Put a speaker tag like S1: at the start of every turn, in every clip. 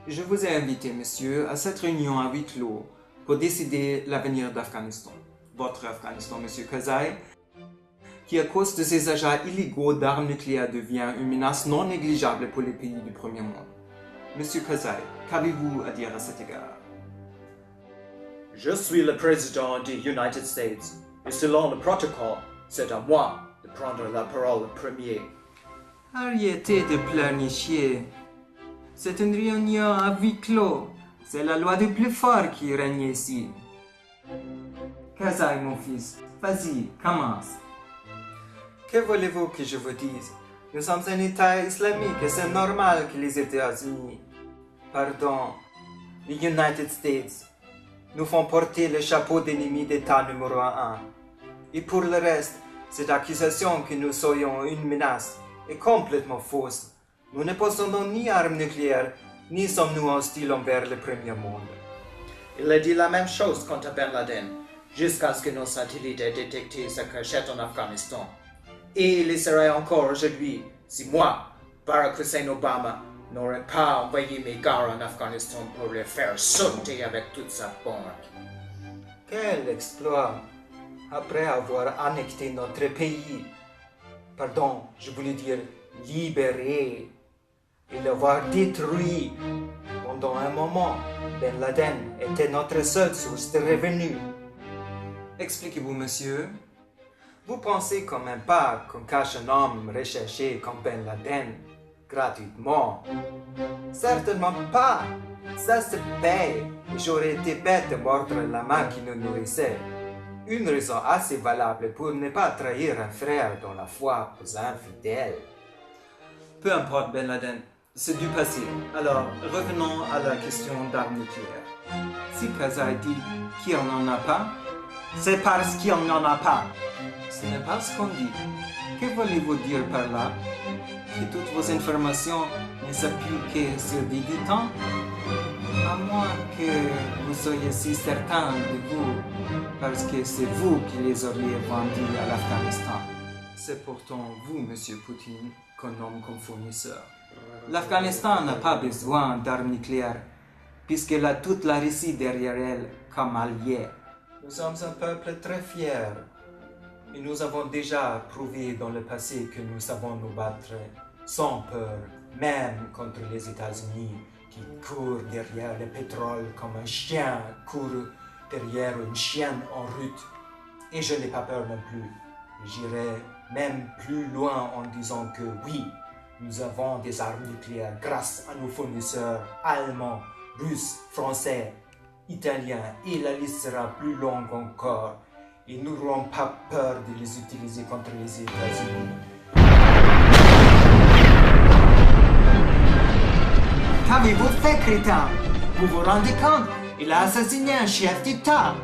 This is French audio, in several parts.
S1: Je vous ai invité, monsieur, à cette réunion à huis clos pour décider l'avenir d'Afghanistan. Votre Afghanistan, monsieur Karzai, qui à cause de ses achats illégaux d'armes nucléaires devient une menace non négligeable pour les pays du premier monde. Monsieur Karzai, qu'avez-vous à dire à cet égard?
S2: Je suis le président des United States et selon le protocole, c'est à moi de prendre la parole le premier.
S1: Arrêtez de pleurnicher. C'est une réunion à huis clos. C'est la loi du plus fort qui règne ici. Karzai, mon fils, vas-y, commence. Que voulez-vous que je vous dise? Nous sommes un État islamique et c'est normal que les États-Unis, les United States, nous font porter le chapeau d'ennemi d'État numéro 1. Et pour le reste, cette accusation que nous soyons une menace est complètement fausse. Nous ne possédons ni armes nucléaires, ni sommes-nous hostiles envers le premier monde.
S2: Il a dit la même chose contre Ben Laden, jusqu'à ce que nos satellites aient détecté sa cachette en Afghanistan. Et il le serait encore aujourd'hui si moi, Barack Hussein Obama, n'aurais pas envoyé mes gars en Afghanistan pour les faire sauter avec toute sa bande.
S1: Quel exploit! Après avoir annexé notre pays, je voulais dire libéré, et l'avoir détruit. Pendant un moment, Ben Laden était notre seule source de revenus. Expliquez-vous, monsieur. Vous pensez quand même pas qu'on cache un homme recherché comme Ben Laden gratuitement? Certainement pas. Ça se paye. Et j'aurais été bête de mordre la main qui nous nourrissait. Une raison assez valable pour ne pas trahir un frère dans la foi aux infidèles. Peu importe, Ben Laden, c'est du passé. Alors, revenons à la question d'armes nucléaires. Si Karzai dit qu'il n'en a pas, c'est parce qu'il n'en a pas. Ce n'est pas ce qu'on dit. Que voulez-vous dire par là? Que toutes vos informations ne s'appuient que sur des dictons? À moins que vous soyez si certain de vous, parce que c'est vous qui les auriez vendus à l'Afghanistan. C'est pourtant vous, monsieur Poutine, qu'on nomme comme fournisseur. L'Afghanistan n'a pas besoin d'armes nucléaires, puisqu'elle a toute la Russie derrière elle comme alliée. Nous sommes un peuple très fier, et nous avons déjà prouvé dans le passé que nous savons nous battre sans peur, même contre les États-Unis, qui courent derrière le pétrole comme un chien court derrière une chienne en route. Et je n'ai pas peur non plus. J'irai même plus loin en disant que oui, nous avons des armes nucléaires grâce à nos fournisseurs allemands, russes, français, italiens, et la liste sera plus longue encore. Et nous n'aurons pas peur de les utiliser contre les États-Unis. Qu'avez-vous fait, crétin? Vous vous rendez compte? Il a assassiné un chef d'État.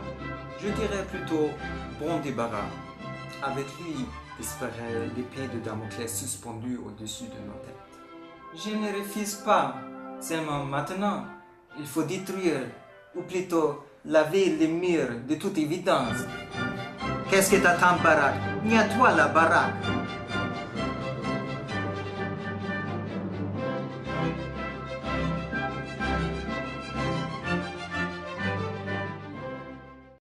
S1: Je dirais plutôt bon débarras. Avec lui disparaît l'épée de Damoclès suspendue au-dessus de nos têtes. Je ne refuse pas. Seulement maintenant, il faut détruire, ou plutôt laver les murs de toute évidence. Qu'est-ce que t'attends, Barack? Ni à toi la baraque.